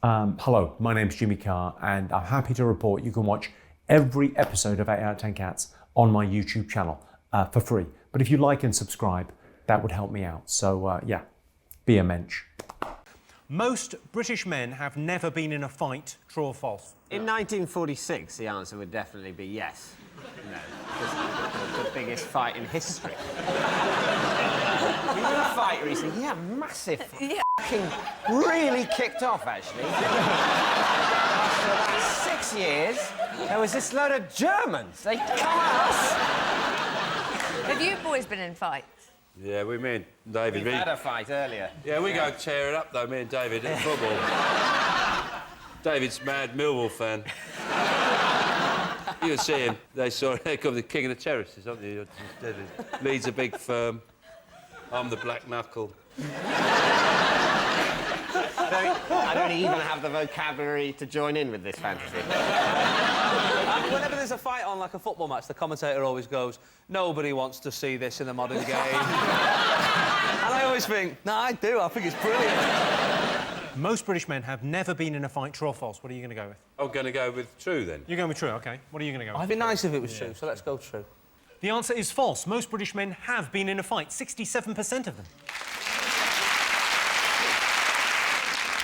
Hello, my name's Jimmy Carr, and I'm happy to report you can watch every episode of 8 out of 10 Cats on my YouTube channel for free. But if you like and subscribe, that would help me out. So, yeah, be a mensch. Most British men have never been in a fight, true or false? In 1946, the answer would definitely be yes. No, it was the biggest fight in history. You were in a fight recently? Yeah, massive. Yeah. Really kicked off, actually. After about 6 years, there was this load of Germans. They'd come at us. Have you boys been in fights? Yeah, me and David. We had a fight earlier. Yeah, we go tear it up, though, me and David, at football. David's mad Millwall fan. You see him. They call him the king of the terraces, aren't they? Leads a big firm. I'm the black knuckle. I don't even have the vocabulary to join in with this fantasy. Whenever there's a fight on, like a football match, the commentator always goes, nobody wants to see this in the modern game. And I always think, no, I do. I think it's brilliant. Most British men have never been in a fight, true or false? What are you going to go with? I'm going to go with true, then. You're going with true, OK. What are you going to go with? It'd be nice if it was true, so let's go true. The answer is false. Most British men have been in a fight, 67% of them.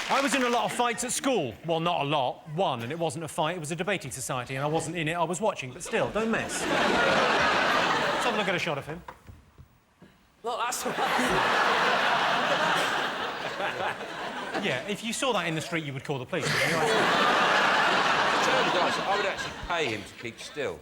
I was in a lot of fights at school. Well, not a lot. One, and it wasn't a fight, it was a debating society, and I wasn't in it, I was watching, but still, don't mess. Let's have a look at a shot of him. Look, that's... Yeah, if you saw that in the street, you would call the police. I would actually pay him to keep still.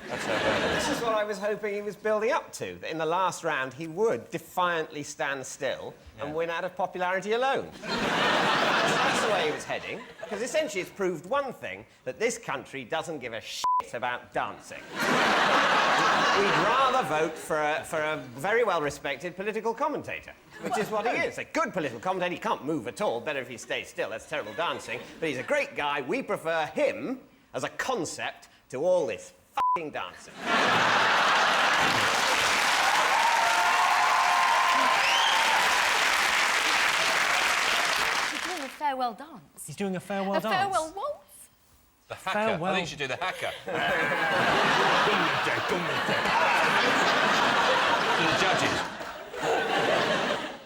That's how bad it is. This is what I was hoping he was building up to, that in the last round he would defiantly stand still and win out of popularity alone. That's the way he was heading, because essentially it's proved one thing, that this country doesn't give a shit about dancing. We'd rather vote for a very well-respected political commentator, which is what he is. A good political commentator. He can't move at all. Better if he stays still. That's terrible dancing. But he's a great guy. We prefer him as a concept to all this f***ing dancing. He's doing a farewell dance. He's doing a farewell dance. A farewell waltz? The hacker. Farewell. I think you should do the hacker. To the judges.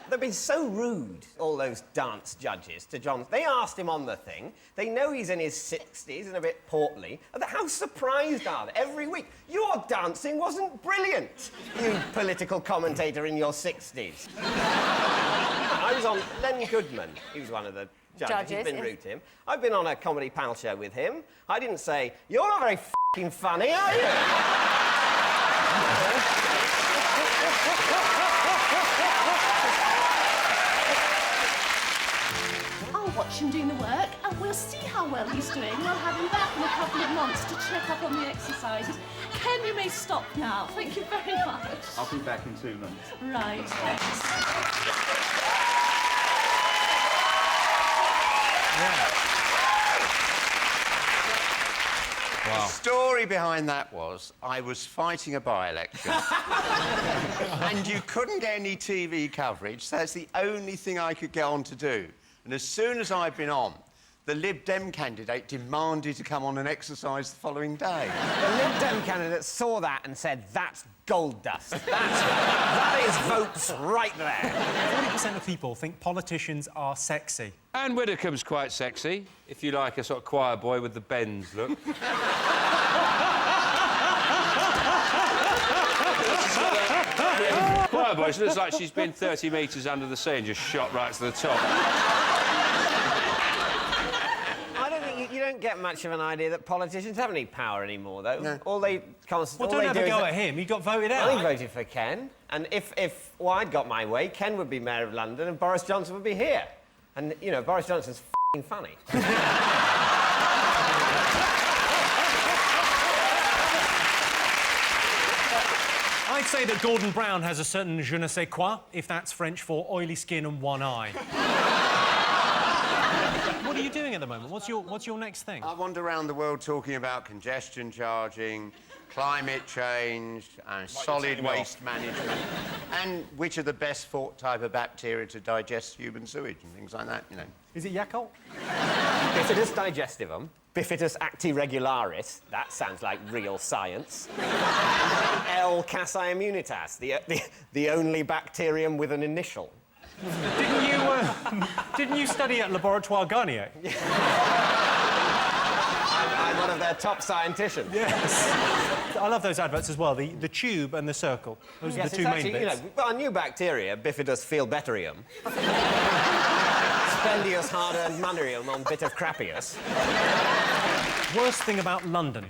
They've been so rude, all those dance judges, to John. They asked him on the thing. They know he's in his 60s and a bit portly. And how surprised are they? Every week, your dancing wasn't brilliant, you political commentator in your 60s. I was on Len Goodman. He was one of the judges. He's been rude to him. I've been on a comedy panel show with him. I didn't say, you're not very f***ing funny, are you? Watch him doing the work, and we'll see how well he's doing. We'll have him back in a couple of months to check up on the exercises. Ken, you may stop now. Thank you very much. I'll be back in 2 months. Right, thanks. Wow. The story behind that was I was fighting a by-election and you couldn't get any TV coverage, so that's the only thing I could get on to do. And as soon as I'd been on, the Lib Dem candidate demanded to come on and exercise the following day. The Lib Dem candidate saw that and said, that's gold dust. That is votes right there. 40% of people think politicians are sexy. And Widdicombe's quite sexy, if you like a sort of choir boy with the bends look. Choir boy, she looks like she's been 30 metres under the sea and just shot right to the top. I don't think you don't get much of an idea that politicians have any power anymore, though. No. All they Well, don't have a go at him. He got voted out. I voted for Ken, and if I'd got my way, Ken would be Mayor of London and Boris Johnson would be here. And, you know, Boris Johnson's f***ing funny. I'd say that Gordon Brown has a certain je ne sais quoi, if that's French for oily skin and one eye. What are you doing at the moment? What's your next thing? I wander around the world talking about congestion charging, climate change, and solid waste management, and which are the best fought type of bacteria to digest human sewage and things like that, you know. Is it Yakult? Bifidus digestivum, Bifidus actiregularis, that sounds like real science. L. casei immunitas, the only bacterium with an initial. Didn't you study at Laboratoire Garnier? I'm one of their top scienticians. Yes. I love those adverts as well, the tube and the circle. Those are the two main bits. You know, we've got a new bacteria, Bifidus feelbetterium. Spendius hard-earned moneyum on bit of crappius. Worst thing about London?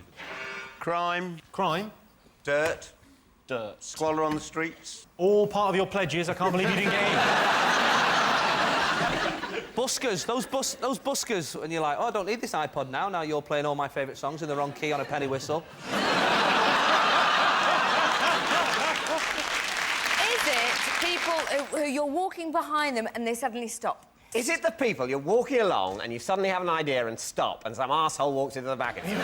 Crime, Crime? dirt, Dirt. squalor on the streets. All part of your pledges. I can't believe you didn't get in. Buskers, those buskers, and you're like, oh, I don't need this iPod now. Now you're playing all my favourite songs in the wrong key on a penny whistle. Is it people who you're walking behind them and they suddenly stop? Is it the people you're walking along and you suddenly have an idea and stop and some arsehole walks into the back of you?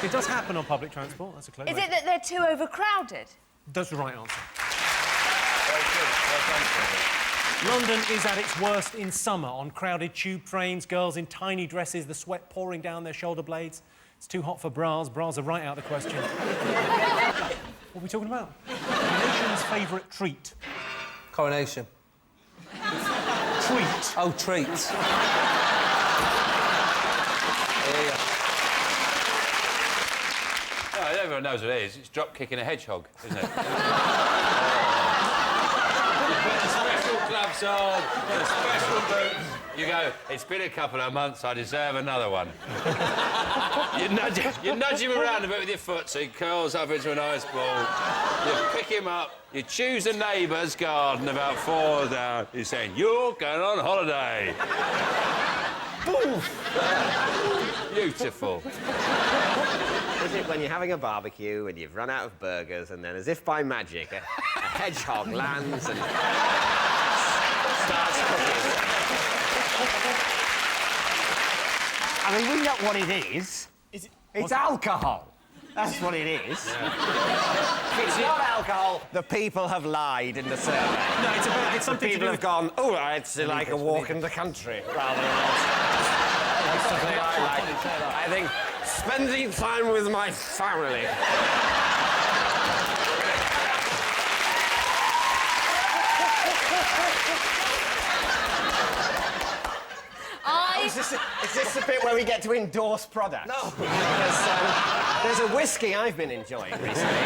It does happen on public transport. That's a clever. Is it that they're too overcrowded? That's the right answer. London is at its worst in summer on crowded tube trains, girls in tiny dresses, the sweat pouring down their shoulder blades. It's too hot for bras. Bras are right out of the question. What are we talking about? The nation's favourite treat. Coronation. Treat. Oh, treats. Yeah. No, everyone knows what it is. It's drop kicking a hedgehog, isn't it? Special gloves on, special boots. You go, it's been a couple of months, I deserve another one. you nudge him around a bit with your foot so he curls up into a nice ball. You pick him up, you choose a neighbour's garden about 4 down. You're saying, you're going on holiday. Beautiful. Is it when you're having a barbecue and you've run out of burgers and then, as if by magic, a hedgehog lands and starts cooking? I mean, we know what it is. It's alcohol. That's what it is. If it's not alcohol, the people have lied in the survey. No, it's something People have gone, oh, it's like a walk in the country, rather than... Something I like. I think spending time with my family. Is this the bit where we get to endorse products? No. Because, there's a whiskey I've been enjoying recently.